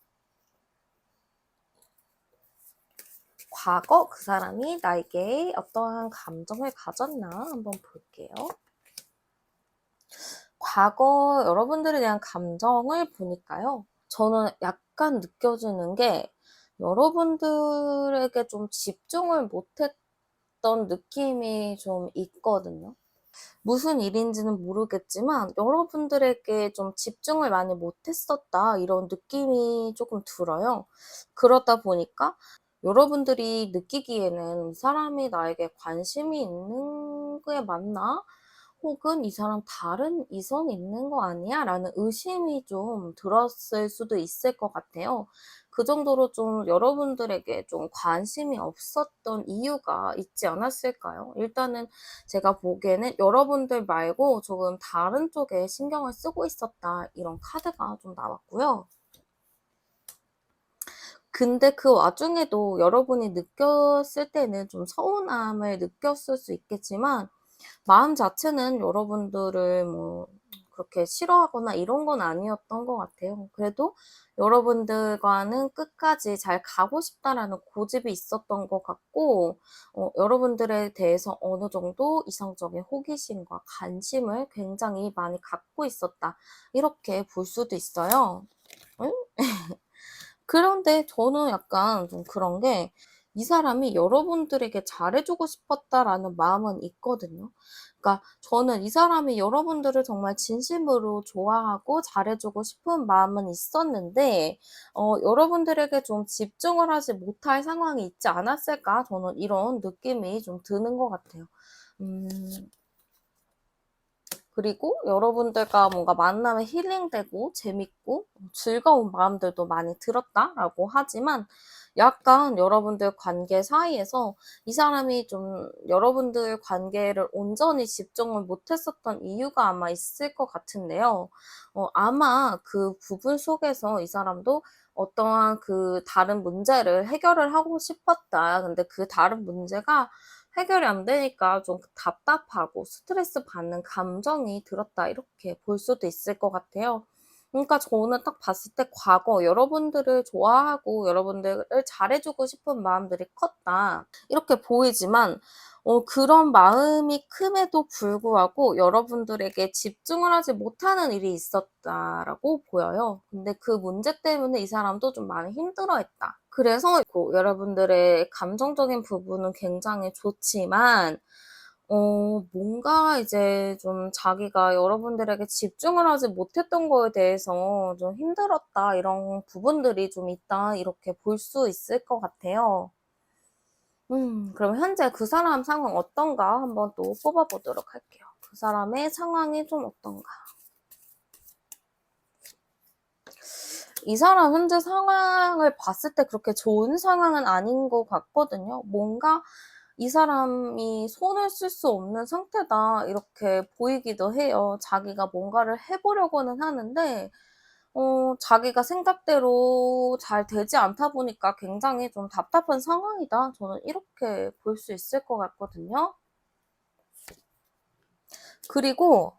S1: 과거 그 사람이 나에게 어떠한 감정을 가졌나 한번 볼게요. 과거 여러분들에 대한 감정을 보니까요. 저는 약간 느껴지는 게 여러분들에게 좀 집중을 못했던 느낌이 좀 있거든요. 무슨 일인지는 모르겠지만 여러분들에게 좀 집중을 많이 못했었다 이런 느낌이 조금 들어요. 그러다 보니까 여러분들이 느끼기에는 이 사람이 나에게 관심이 있는 게 맞나? 혹은 이 사람 다른 이성이 있는 거 아니야? 라는 의심이 좀 들었을 수도 있을 것 같아요. 그 정도로 좀 여러분들에게 좀 관심이 없었던 이유가 있지 않았을까요? 일단은 제가 보기에는 여러분들 말고 조금 다른 쪽에 신경을 쓰고 있었다. 이런 카드가 좀 나왔고요. 근데 그 와중에도 여러분이 느꼈을 때는 좀 서운함을 느꼈을 수 있겠지만 마음 자체는 여러분들을 뭐 그렇게 싫어하거나 이런 건 아니었던 것 같아요. 그래도 여러분들과는 끝까지 잘 가고 싶다라는 고집이 있었던 것 같고, 여러분들에 대해서 어느 정도 이성적인 호기심과 관심을 굉장히 많이 갖고 있었다. 이렇게 볼 수도 있어요. 응? 그런데 저는 약간 좀 그런 게 이 사람이 여러분들에게 잘해주고 싶었다라는 마음은 있거든요. 그러니까 저는 이 사람이 여러분들을 정말 진심으로 좋아하고 잘해주고 싶은 마음은 있었는데, 여러분들에게 좀 집중을 하지 못할 상황이 있지 않았을까? 저는 이런 느낌이 좀 드는 것 같아요. 음, 그리고 여러분들과 뭔가 만나면 힐링되고 재밌고 즐거운 마음들도 많이 들었다라고 하지만 약간 여러분들 관계 사이에서 이 사람이 좀 여러분들 관계를 온전히 집중을 못했었던 이유가 아마 있을 것 같은데요. 아마 그 부분 속에서 이 사람도 어떠한 그 다른 문제를 해결을 하고 싶었다. 근데 그 다른 문제가 해결이 안 되니까 좀 답답하고 스트레스 받는 감정이 들었다 이렇게 볼 수도 있을 것 같아요. 그러니까 저는 딱 봤을 때 과거 여러분들을 좋아하고 여러분들을 잘해주고 싶은 마음들이 컸다 이렇게 보이지만 그런 마음이 큼에도 불구하고 여러분들에게 집중을 하지 못하는 일이 있었다라고 보여요. 근데 그 문제 때문에 이 사람도 좀 많이 힘들어했다. 그래서 여러분들의 감정적인 부분은 굉장히 좋지만 뭔가 이제 좀 자기가 여러분들에게 집중을 하지 못했던 거에 대해서 좀 힘들었다 이런 부분들이 좀 있다 이렇게 볼 수 있을 것 같아요. 그럼 현재 그 사람 상황 어떤가 한번 또 뽑아 보도록 할게요. 그 사람의 상황이 좀 어떤가. 이 사람 현재 상황을 봤을 때 그렇게 좋은 상황은 아닌 것 같거든요. 뭔가 이 사람이 손을 쓸 수 없는 상태다 이렇게 보이기도 해요. 자기가 뭔가를 해 보려고는 하는데 자기가 생각대로 잘 되지 않다 보니까 굉장히 좀 답답한 상황이다. 저는 이렇게 볼 수 있을 것 같거든요. 그리고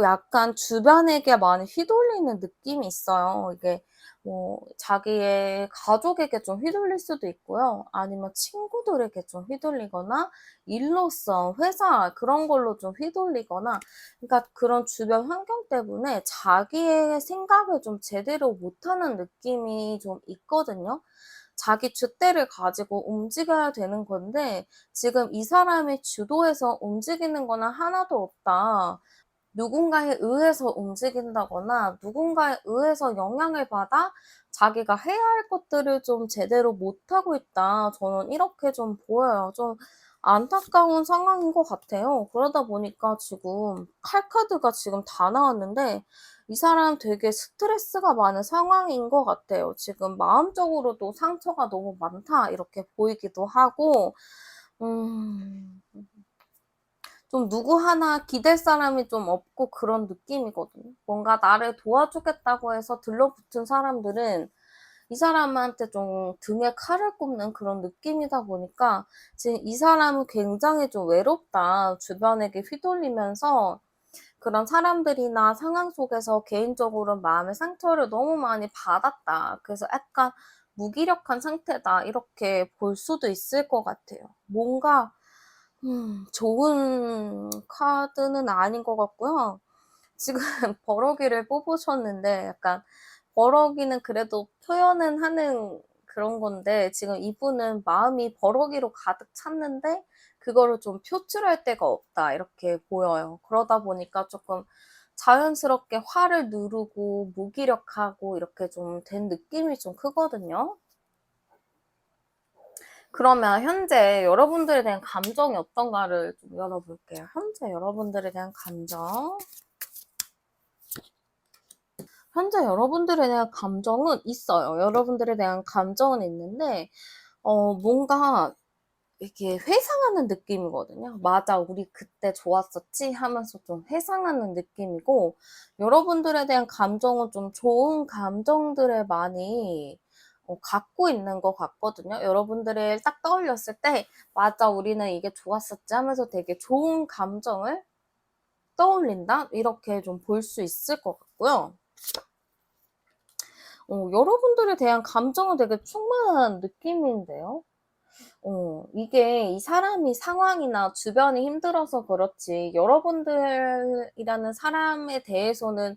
S1: 약간 주변에게 많이 휘둘리는 느낌이 있어요. 이게 뭐 자기의 가족에게 좀 휘둘릴 수도 있고요. 아니면 친구들에게 좀 휘둘리거나 일로서 회사 그런 걸로 좀 휘둘리거나 그러니까 그런 주변 환경 때문에 자기의 생각을 좀 제대로 못하는 느낌이 좀 있거든요. 자기 줏대를 가지고 움직여야 되는 건데 지금 이 사람이 주도해서 움직이는 거는 하나도 없다. 누군가에 의해서 움직인다거나 누군가에 의해서 영향을 받아 자기가 해야 할 것들을 좀 제대로 못하고 있다. 저는 이렇게 좀 보여요. 좀 안타까운 상황인 것 같아요. 그러다 보니까 지금 칼카드가 지금 다 나왔는데 이 사람 되게 스트레스가 많은 상황인 것 같아요. 지금 마음적으로도 상처가 너무 많다 이렇게 보이기도 하고 음. 좀 누구 하나 기댈 사람이 좀 없고 그런 느낌이거든요. 뭔가 나를 도와주겠다고 해서 들러붙은 사람들은 이 사람한테 좀 등에 칼을 꼽는 그런 느낌이다 보니까 지금 이 사람은 굉장히 좀 외롭다. 주변에게 휘둘리면서 그런 사람들이나 상황 속에서 개인적으로 마음의 상처를 너무 많이 받았다. 그래서 약간 무기력한 상태다. 이렇게 볼 수도 있을 것 같아요. 뭔가 좋은 카드는 아닌 것 같고요. 지금 버러기를 뽑으셨는데 약간 버러기는 그래도 표현은 하는 그런 건데 지금 이분은 마음이 버러기로 가득 찼는데 그거를 좀 표출할 데가 없다 이렇게 보여요. 그러다 보니까 조금 자연스럽게 화를 누르고 무기력하고 이렇게 좀 된 느낌이 좀 크거든요. 그러면 현재 여러분들에 대한 감정이 어떤가를 좀 열어볼게요. 현재 여러분들에 대한 감정. 현재 여러분들에 대한 감정은 있어요. 여러분들에 대한 감정은 있는데, 뭔가 이렇게 회상하는 느낌이거든요. 맞아, 우리 그때 좋았었지? 하면서 좀 회상하는 느낌이고, 여러분들에 대한 감정은 좀 좋은 감정들을 많이 갖고 있는 것 같거든요. 여러분들을 딱 떠올렸을 때, 맞아, 우리는 이게 좋았었지? 하면서 되게 좋은 감정을 떠올린다? 이렇게 좀 볼 수 있을 것 같고요. 여러분들에 대한 감정은 되게 충만한 느낌인데요. 이게 이 사람이 상황이나 주변이 힘들어서 그렇지, 여러분들이라는 사람에 대해서는,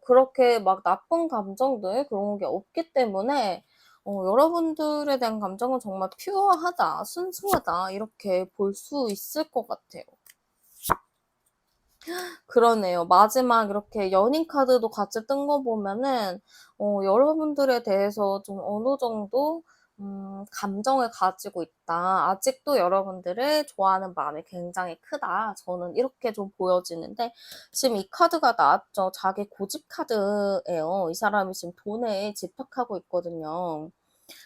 S1: 그렇게 막 나쁜 감정들, 그런 게 없기 때문에, 여러분들에 대한 감정은 정말 퓨어하다, 순수하다, 이렇게 볼 수 있을 것 같아요. 그러네요. 마지막 이렇게 연인 카드도 같이 뜬 거 보면은 여러분들에 대해서 좀 어느 정도 감정을 가지고 있다. 아직도 여러분들을 좋아하는 마음이 굉장히 크다. 저는 이렇게 좀 보여지는데 지금 이 카드가 나왔죠. 자기 고집 카드예요. 이 사람이 지금 돈에 집착하고 있거든요.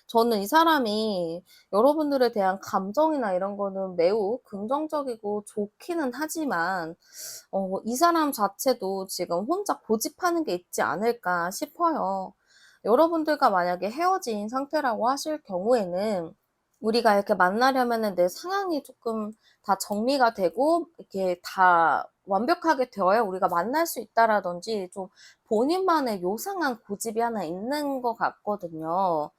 S1: 저는 이 사람이 여러분들에 대한 감정이나 이런 거는 매우 긍정적이고 좋기는 하지만 이 사람 자체도 지금 혼자 고집하는 게 있지 않을까 싶어요. 여러분들과 만약에 헤어진 상태라고 하실 경우에는 우리가 이렇게 만나려면은 내 상황이 조금 다 정리가 되고 이렇게 다 완벽하게 되어야 우리가 만날 수 있다라든지 좀 본인만의 요상한 고집이 하나 있는 것 같거든요.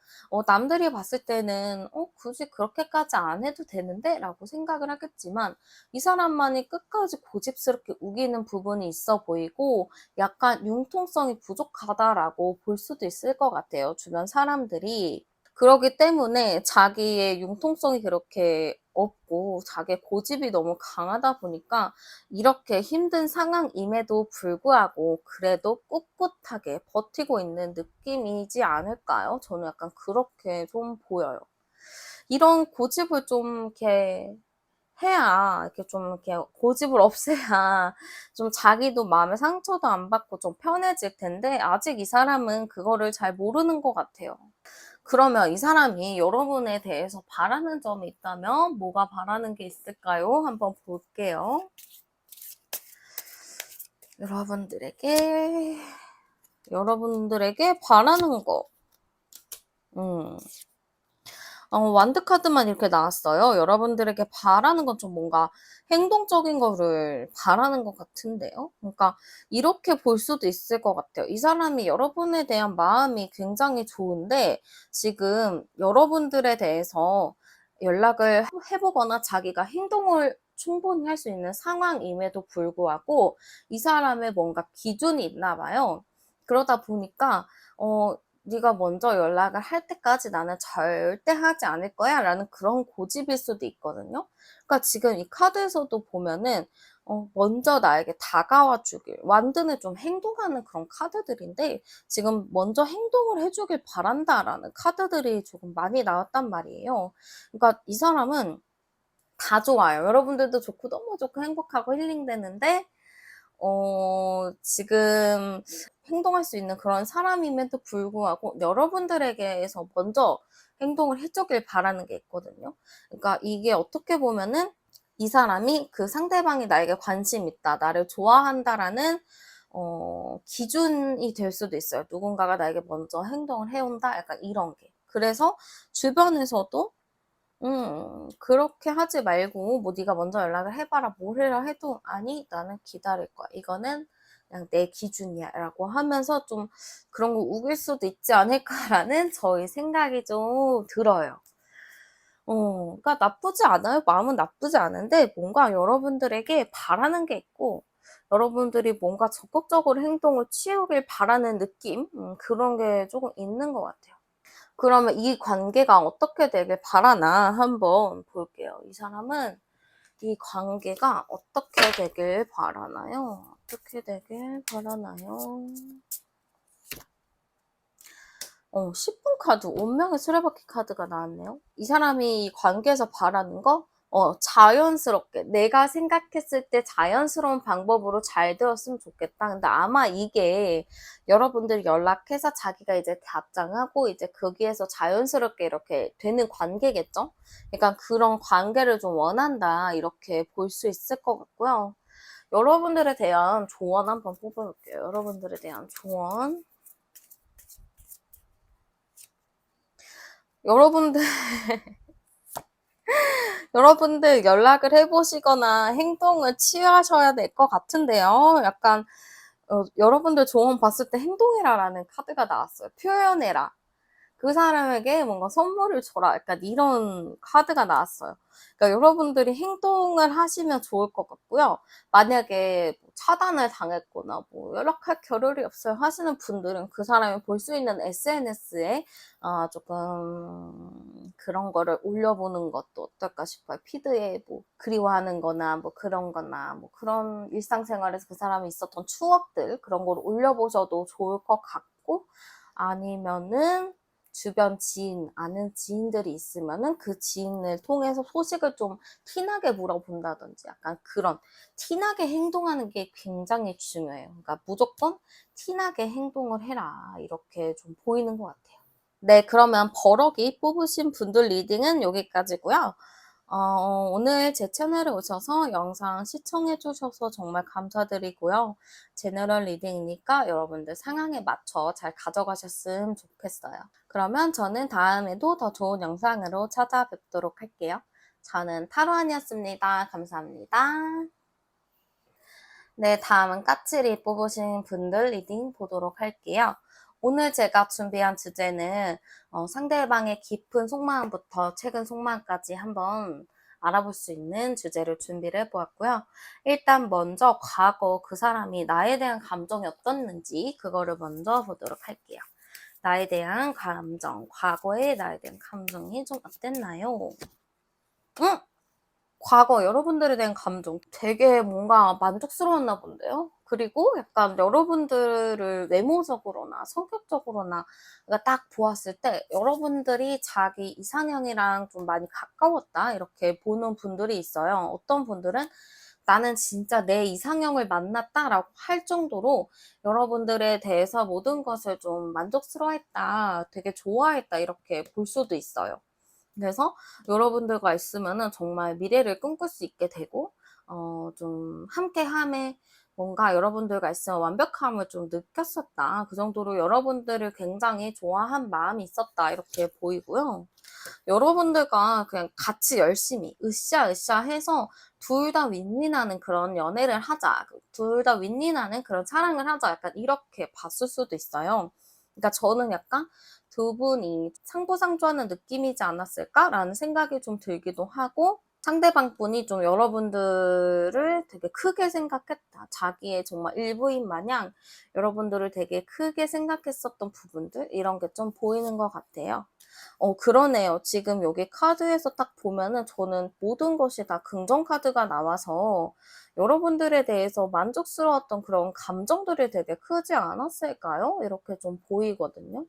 S1: 남들이 봤을 때는 굳이 그렇게까지 안 해도 되는데? 라고 생각을 하겠지만 이 사람만이 끝까지 고집스럽게 우기는 부분이 있어 보이고 약간 융통성이 부족하다라고 볼 수도 있을 것 같아요. 주변 사람들이. 그러기 때문에 자기의 융통성이 그렇게 없고 자기의 고집이 너무 강하다 보니까 이렇게 힘든 상황임에도 불구하고 그래도 꿋꿋하게 버티고 있는 느낌이지 않을까요? 저는 약간 그렇게 좀 보여요. 이런 고집을 좀 이렇게 해야 이렇게 좀 이렇게 고집을 없애야 좀 자기도 마음에 상처도 안 받고 좀 편해질 텐데 아직 이 사람은 그거를 잘 모르는 것 같아요. 그러면 이 사람이 여러분에 대해서 바라는 점이 있다면 뭐가 바라는 게 있을까요? 한번 볼게요. 여러분들에게 바라는 거. 완드 카드만 이렇게 나왔어요. 여러분들에게 바라는 건 좀 뭔가 행동적인 거를 바라는 것 같은데요. 그러니까 이렇게 볼 수도 있을 것 같아요. 이 사람이 여러분에 대한 마음이 굉장히 좋은데 지금 여러분들에 대해서 연락을 해보거나 자기가 행동을 충분히 할 수 있는 상황임에도 불구하고 이 사람의 뭔가 기준이 있나 봐요. 그러다 보니까 네가 먼저 연락을 할 때까지 나는 절대 하지 않을 거야 라는 그런 고집일 수도 있거든요. 그러니까 지금 이 카드에서도 보면은 먼저 나에게 다가와 주길, 완드는 좀 행동하는 그런 카드들인데 지금 먼저 행동을 해주길 바란다라는 카드들이 조금 많이 나왔단 말이에요. 그러니까 이 사람은 다 좋아요. 여러분들도 좋고 너무 좋고 행복하고 힐링되는데 지금 행동할 수 있는 그런 사람임에도 불구하고 여러분들에게서 먼저 행동을 해주길 바라는 게 있거든요. 그러니까 이게 어떻게 보면은 이 사람이 그 상대방이 나에게 관심 있다, 나를 좋아한다라는 기준이 될 수도 있어요. 누군가가 나에게 먼저 행동을 해온다, 약간 이런 게. 그래서 주변에서도 그렇게 하지 말고 뭐 네가 먼저 연락을 해봐라 뭘 해라 해도 아니 나는 기다릴 거야. 이거는 그냥 내 기준이야 라고 하면서 좀 그런 거 우길 수도 있지 않을까라는 저희 생각이 좀 들어요. 그러니까 나쁘지 않아요. 마음은 나쁘지 않은데 뭔가 여러분들에게 바라는 게 있고 여러분들이 뭔가 적극적으로 행동을 취하길 바라는 느낌? 그런 게 조금 있는 것 같아요. 그러면 이 관계가 어떻게 되길 바라나 한번 볼게요. 이 사람은 이 관계가 어떻게 되길 바라나요? 어떻게 되길 바라나요? 10분 카드, 운명의 수레바퀴 카드가 나왔네요. 이 사람이 이 관계에서 바라는 거, 자연스럽게, 내가 생각했을 때 자연스러운 방법으로 잘 되었으면 좋겠다. 근데 아마 이게 여러분들이 연락해서 자기가 이제 답장하고 이제 거기에서 자연스럽게 이렇게 되는 관계겠죠? 그러니까 그런 관계를 좀 원한다. 이렇게 볼 수 있을 것 같고요. 여러분들에 대한 조언 한번 뽑아볼게요. 여러분들에 대한 조언. 여러분들 여러분들 연락을 해보시거나 행동을 취하셔야 될 것 같은데요. 약간 여러분들 조언 봤을 때 행동해라라는 카드가 나왔어요. 표현해라. 그 사람에게 뭔가 선물을 줘라. 약간 이런 카드가 나왔어요. 그러니까 여러분들이 행동을 하시면 좋을 것 같고요. 만약에 뭐 차단을 당했거나 뭐 연락할 겨를이 없어요 하시는 분들은 그 사람이 볼 수 있는 SNS에 조금 그런 거를 올려보는 것도 어떨까 싶어요. 피드에 뭐 그리워하는 거나 뭐 그런 거나 뭐 그런 일상생활에서 그 사람이 있었던 추억들 그런 걸 올려보셔도 좋을 것 같고 아니면은 주변 지인, 아는 지인들이 있으면은 그 지인을 통해서 소식을 좀 티나게 물어본다든지 약간 그런 티나게 행동하는 게 굉장히 중요해요. 그러니까 무조건 티나게 행동을 해라. 이렇게 좀 보이는 것 같아요. 네, 그러면 버럭이 뽑으신 분들 리딩은 여기까지고요. 오늘 제 채널에 오셔서 영상 시청해 주셔서 정말 감사드리고요. 제너럴 리딩이니까 여러분들 상황에 맞춰 잘 가져가셨으면 좋겠어요. 그러면 저는 다음에도 더 좋은 영상으로 찾아뵙도록 할게요. 저는 타로안이었습니다. 감사합니다. 네, 다음은 까칠이 뽑으신 분들 리딩 보도록 할게요. 오늘 제가 준비한 주제는 상대방의 깊은 속마음부터 최근 속마음까지 한번 알아볼 수 있는 주제를 준비를 해보았고요. 일단 먼저 과거 그 사람이 나에 대한 감정이 어떻는지 그거를 먼저 보도록 할게요. 나에 대한 감정, 과거에 나에 대한 감정이 좀 어땠나요? 응? 과거 여러분들에 대한 감정 되게 뭔가 만족스러웠나 본데요. 그리고 약간 여러분들을 외모적으로나 성격적으로나 그러니까 딱 보았을 때 여러분들이 자기 이상형이랑 좀 많이 가까웠다 이렇게 보는 분들이 있어요. 어떤 분들은 나는 진짜 내 이상형을 만났다라고 할 정도로 여러분들에 대해서 모든 것을 좀 만족스러워했다, 되게 좋아했다 이렇게 볼 수도 있어요. 그래서 여러분들과 있으면은 정말 미래를 꿈꿀 수 있게 되고 좀 함께함에 뭔가 여러분들과 있으면 완벽함을 좀 느꼈었다. 그 정도로 여러분들을 굉장히 좋아한 마음이 있었다. 이렇게 보이고요. 여러분들과 그냥 같이 열심히 으쌰으쌰 해서 둘 다 윈윈하는 그런 연애를 하자. 둘 다 윈윈하는 그런 사랑을 하자. 약간 이렇게 봤을 수도 있어요. 그러니까 저는 약간 두 분이 상부상조하는 느낌이지 않았을까라는 생각이 좀 들기도 하고, 상대방 분이 좀 여러분들을 되게 크게 생각했다. 자기의 정말 일부인 마냥 여러분들을 되게 크게 생각했었던 부분들, 이런 게 좀 보이는 것 같아요. 그러네요. 지금 여기 카드에서 딱 보면은 저는 모든 것이 다 긍정 카드가 나와서 여러분들에 대해서 만족스러웠던 그런 감정들이 되게 크지 않았을까요? 이렇게 좀 보이거든요.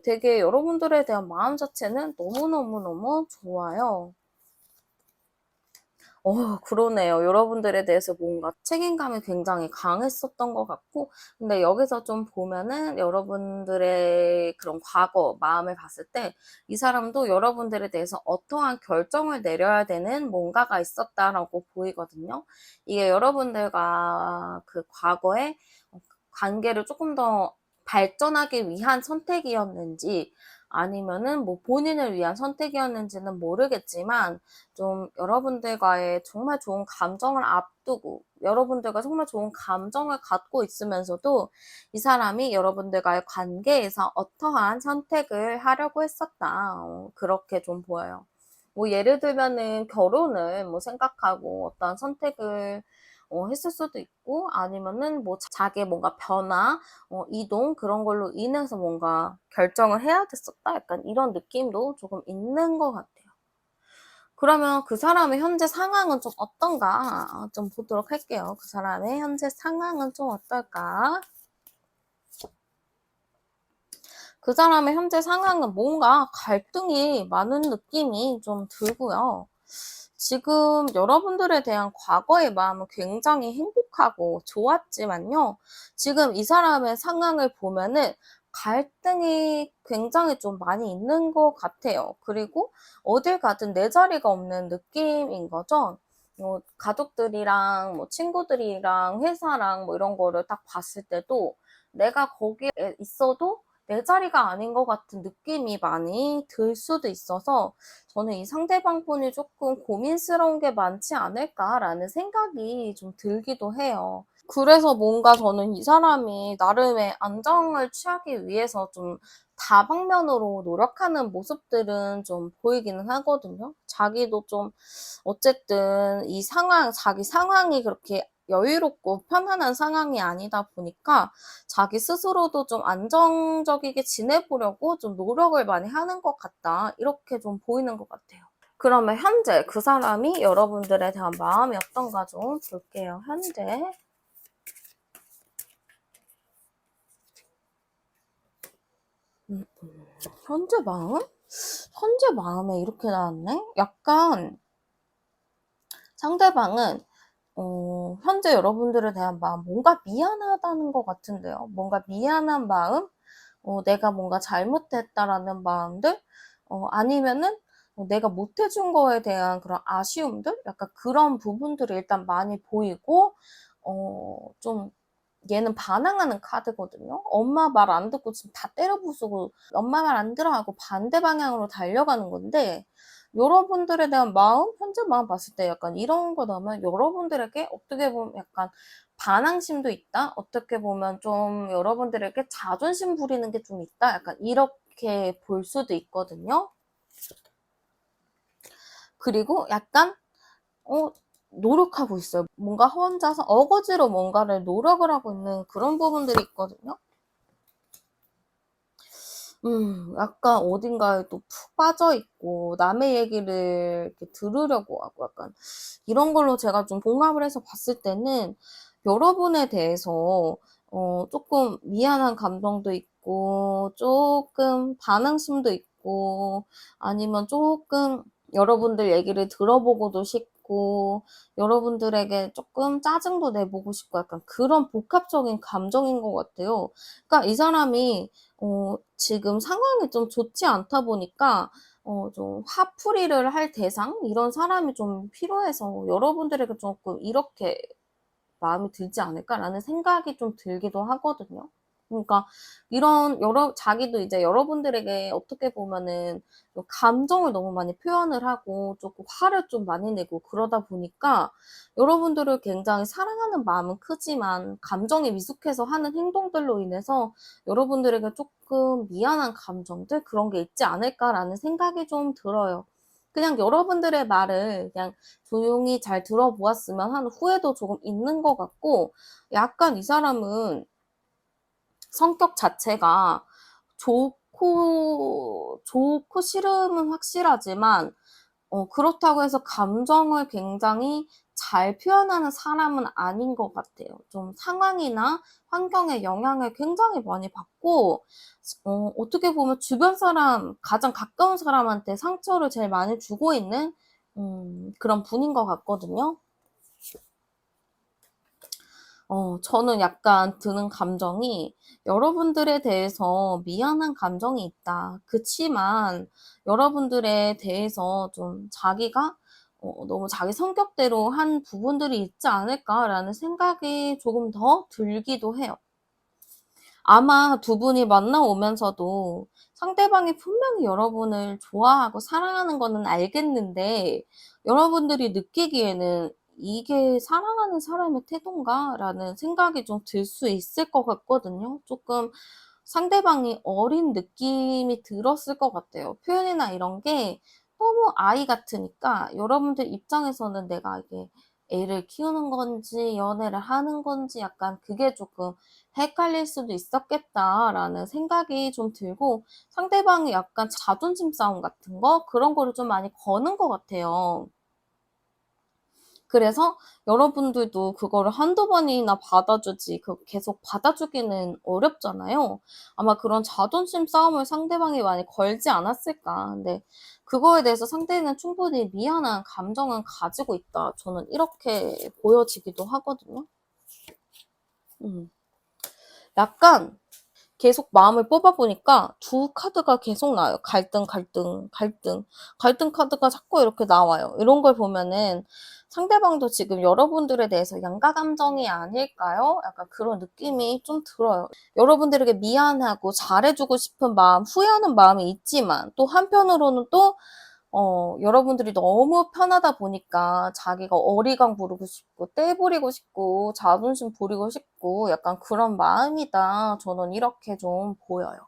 S1: 되게 여러분들에 대한 마음 자체는 너무너무너무 좋아요. 그러네요. 여러분들에 대해서 뭔가 책임감이 굉장히 강했었던 것 같고, 근데 여기서 좀 보면은 여러분들의 그런 과거 마음을 봤을 때 이 사람도 여러분들에 대해서 어떠한 결정을 내려야 되는 뭔가가 있었다라고 보이거든요. 이게 여러분들과 그 과거의 관계를 조금 더 발전하기 위한 선택이었는지, 아니면은 뭐 본인을 위한 선택이었는지는 모르겠지만, 좀 여러분들과의 정말 좋은 감정을 앞두고 여러분들과 정말 좋은 감정을 갖고 있으면서도 이 사람이 여러분들과의 관계에서 어떠한 선택을 하려고 했었다. 그렇게 좀 보여요. 뭐 예를 들면은 결혼을 뭐 생각하고 어떤 선택을 했을 수도 있고, 아니면은 뭐 자기의 뭔가 변화, 이동 그런 걸로 인해서 뭔가 결정을 해야 됐었다. 약간 이런 느낌도 조금 있는 것 같아요. 그러면 그 사람의 현재 상황은 좀 어떤가 좀 보도록 할게요. 그 사람의 현재 상황은 좀 어떨까? 그 사람의 현재 상황은 뭔가 갈등이 많은 느낌이 좀 들고요. 지금 여러분들에 대한 과거의 마음은 굉장히 행복하고 좋았지만요. 지금 이 사람의 상황을 보면은 갈등이 굉장히 좀 많이 있는 것 같아요. 그리고 어딜 가든 내 자리가 없는 느낌인 거죠. 가족들이랑 뭐 친구들이랑 회사랑 뭐 이런 거를 딱 봤을 때도 내가 거기에 있어도 내 자리가 아닌 것 같은 느낌이 많이 들 수도 있어서 저는 이 상대방 분이 조금 고민스러운 게 많지 않을까라는 생각이 좀 들기도 해요. 그래서 뭔가 저는 이 사람이 나름의 안정을 취하기 위해서 좀 다방면으로 노력하는 모습들은 좀 보이기는 하거든요. 자기도 좀 어쨌든 이 상황, 자기 상황이 그렇게 여유롭고 편안한 상황이 아니다 보니까 자기 스스로도 좀 안정적이게 지내보려고 좀 노력을 많이 하는 것 같다. 이렇게 좀 보이는 것 같아요. 그러면 현재 그 사람이 여러분들에 대한 마음이 어떤가 좀 볼게요. 현재. 현재 마음? 현재 마음에 이렇게 나왔네? 약간 상대방은 현재 여러분들에 대한 마음, 뭔가 미안하다는 것 같은데요. 뭔가 미안한 마음, 내가 뭔가 잘못했다라는 마음들, 아니면은 내가 못해준 거에 대한 그런 아쉬움들, 약간 그런 부분들이 일단 많이 보이고, 좀 얘는 반항하는 카드거든요. 엄마 말 안 듣고 지금 다 때려 부수고 엄마 말 안 들어 하고 반대 방향으로 달려가는 건데, 여러분들에 대한 마음, 현재 마음 봤을 때 약간 이런 거 나오면 여러분들에게 어떻게 보면 약간 반항심도 있다? 어떻게 보면 좀 여러분들에게 자존심 부리는 게 좀 있다? 약간 이렇게 볼 수도 있거든요. 그리고 약간 노력하고 있어요. 뭔가 혼자서 어거지로 뭔가를 노력을 하고 있는 그런 부분들이 있거든요. 약간 어딘가에 또 푹 빠져 있고 남의 얘기를 이렇게 들으려고 하고 약간 이런 걸로 제가 좀 봉합을 해서 봤을 때는 여러분에 대해서 조금 미안한 감정도 있고 조금 반항심도 있고, 아니면 조금 여러분들 얘기를 들어보고도 싶고 싶고 여러분들에게 조금 짜증도 내보고 싶고 약간 그런 복합적인 감정인 것 같아요. 그러니까 이 사람이 지금 상황이 좀 좋지 않다 보니까 좀 화풀이를 할 대상 이런 사람이 좀 필요해서 여러분들에게 조금 이렇게 마음이 들지 않을까라는 생각이 좀 들기도 하거든요. 그러니까 자기도 이제 여러분들에게 어떻게 보면은 감정을 너무 많이 표현을 하고 조금 화를 좀 많이 내고 그러다 보니까 여러분들을 굉장히 사랑하는 마음은 크지만 감정이 미숙해서 하는 행동들로 인해서 여러분들에게 조금 미안한 감정들 그런 게 있지 않을까라는 생각이 좀 들어요. 그냥 여러분들의 말을 그냥 조용히 잘 들어보았으면 하는 후회도 조금 있는 것 같고 약간 이 사람은 성격 자체가 좋고 싫음은 확실하지만 그렇다고 해서 감정을 굉장히 잘 표현하는 사람은 아닌 것 같아요. 좀 상황이나 환경의 영향을 굉장히 많이 받고 어떻게 보면 주변 사람, 가장 가까운 사람한테 상처를 제일 많이 주고 있는 그런 분인 것 같거든요. 저는 약간 드는 감정이 여러분들에 대해서 미안한 감정이 있다. 그치만 여러분들에 대해서 좀 자기가 너무 자기 성격대로 한 부분들이 있지 않을까라는 생각이 조금 더 들기도 해요. 아마 두 분이 만나오면서도 상대방이 분명히 여러분을 좋아하고 사랑하는 거는 알겠는데 여러분들이 느끼기에는 '이게 사랑하는 사람의 태도인가?' 라는 생각이 좀 들 수 있을 것 같거든요. 조금 상대방이 어린 느낌이 들었을 것 같아요. 표현이나 이런 게 너무 아이 같으니까 여러분들 입장에서는 내가 이게 애를 키우는 건지 연애를 하는 건지 약간 그게 조금 헷갈릴 수도 있었겠다라는 생각이 좀 들고 상대방이 약간 자존심 싸움 같은 거 그런 거를 좀 많이 거는 것 같아요. 그래서 여러분들도 그거를 한두 번이나 받아주지 계속 받아주기는 어렵잖아요. 아마 그런 자존심 싸움을 상대방이 많이 걸지 않았을까. 근데 그거에 대해서 상대는 충분히 미안한 감정은 가지고 있다. 저는 이렇게 보여지기도 하거든요. 음. 약간 계속 마음을 뽑아보니까 두 카드가 계속 나와요. 갈등, 갈등, 갈등. 갈등 카드가 자꾸 이렇게 나와요. 이런 걸 보면은 상대방도 지금 여러분들에 대해서 양가 감정이 아닐까요? 약간 그런 느낌이 좀 들어요. 여러분들에게 미안하고 잘해주고 싶은 마음, 후회하는 마음이 있지만 또 한편으로는 또 여러분들이 너무 편하다 보니까 자기가 어리광 부르고 싶고 떼부리고 싶고 자존심 부리고 싶고 약간 그런 마음이다. 저는 이렇게 좀 보여요.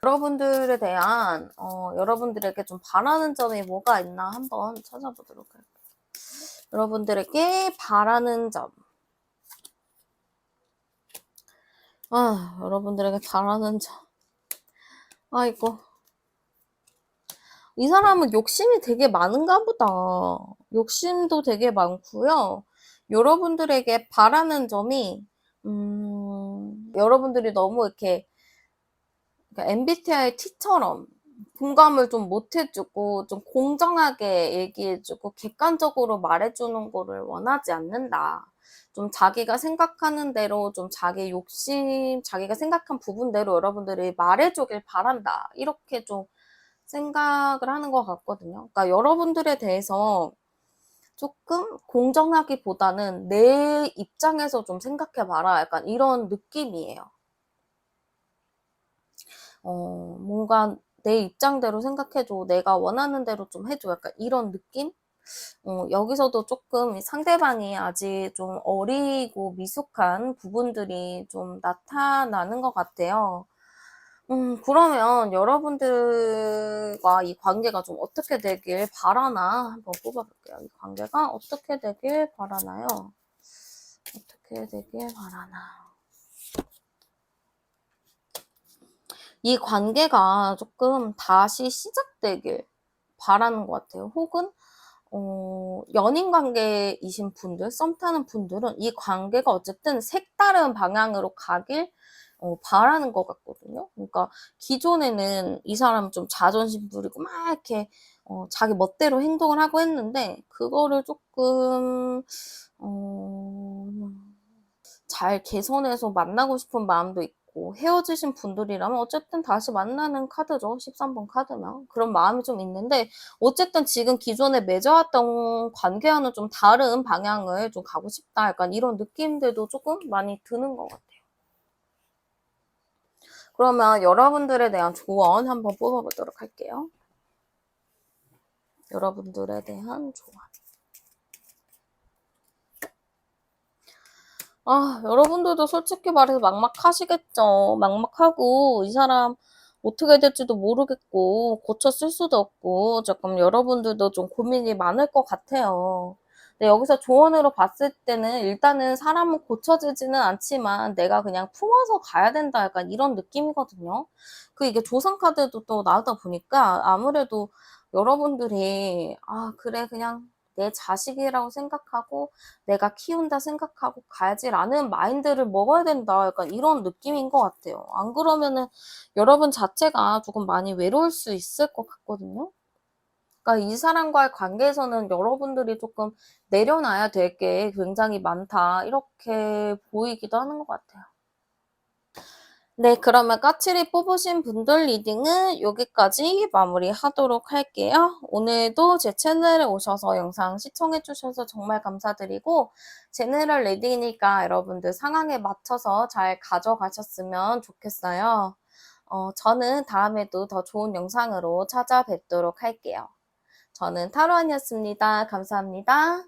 S1: 여러분들에 대한 여러분들에게 좀 바라는 점이 뭐가 있나 한번 찾아보도록 할게요. 여러분들에게 바라는 점. 여러분들에게 바라는 점. 아이고. 이 사람은 욕심이 되게 많은가 보다. 욕심도 되게 많고요. 여러분들에게 바라는 점이 여러분들이 너무 이렇게 그러니까 MBTI T처럼 공감을 좀 못 해주고 좀 공정하게 얘기해주고 객관적으로 말해주는 거를 원하지 않는다. 좀 자기가 생각하는 대로 좀 자기 욕심, 자기가 생각한 부분대로 여러분들이 말해주길 바란다. 이렇게 좀 생각을 하는 것 같거든요. 그러니까 여러분들에 대해서 조금 공정하기보다는 내 입장에서 좀 생각해봐라. 약간 이런 느낌이에요. 뭔가 내 입장대로 생각해줘. 내가 원하는 대로 좀 해줘. 약간 이런 느낌? 여기서도 조금 상대방이 아직 좀 어리고 미숙한 부분들이 좀 나타나는 것 같아요. 그러면 여러분들과 이 관계가 좀 어떻게 되길 바라나 한번 뽑아볼게요. 이 관계가 어떻게 되길 바라나요? 어떻게 되길 바라나. 이 관계가 조금 다시 시작되길 바라는 것 같아요. 혹은 연인 관계이신 분들, 썸 타는 분들은 이 관계가 어쨌든 색다른 방향으로 가길 바라는 것 같거든요. 그러니까 기존에는 이 사람은 좀 자존심 부리고 막 이렇게 자기 멋대로 행동을 하고 했는데 그거를 조금 잘 개선해서 만나고 싶은 마음도 있고 헤어지신 분들이라면 어쨌든 다시 만나는 카드죠. 13번 카드면. 그런 마음이 좀 있는데 어쨌든 지금 기존에 맺어왔던 관계와는 좀 다른 방향을 좀 가고 싶다. 약간 이런 느낌들도 조금 많이 드는 것 같아요. 그러면 여러분들에 대한 조언 한번 뽑아보도록 할게요. 여러분들에 대한 조언. 여러분들도 솔직히 말해서 막막하시겠죠. 막막하고 이 사람 어떻게 될지도 모르겠고 고쳐 쓸 수도 없고 조금 여러분들도 좀 고민이 많을 것 같아요. 근데 여기서 조언으로 봤을 때는 일단은 사람은 고쳐지지는 않지만 내가 그냥 품어서 가야 된다 약간 이런 느낌이거든요. 이게 조상카드도 또 나오다 보니까 아무래도 여러분들이 그래 그냥 내 자식이라고 생각하고 내가 키운다 생각하고 가야지라는 마인드를 먹어야 된다. 약간 이런 느낌인 것 같아요. 안 그러면은 여러분 자체가 조금 많이 외로울 수 있을 것 같거든요. 그러니까 이 사람과의 관계에서는 여러분들이 조금 내려놔야 될 게 굉장히 많다. 이렇게 보이기도 하는 것 같아요. 네, 그러면 까칠이 뽑으신 분들 리딩은 여기까지 마무리하도록 할게요. 오늘도 제 채널에 오셔서 영상 시청해주셔서 정말 감사드리고 제너럴 리딩이니까 여러분들 상황에 맞춰서 잘 가져가셨으면 좋겠어요. 저는 다음에도 더 좋은 영상으로 찾아뵙도록 할게요. 저는 타로안이었습니다. 감사합니다.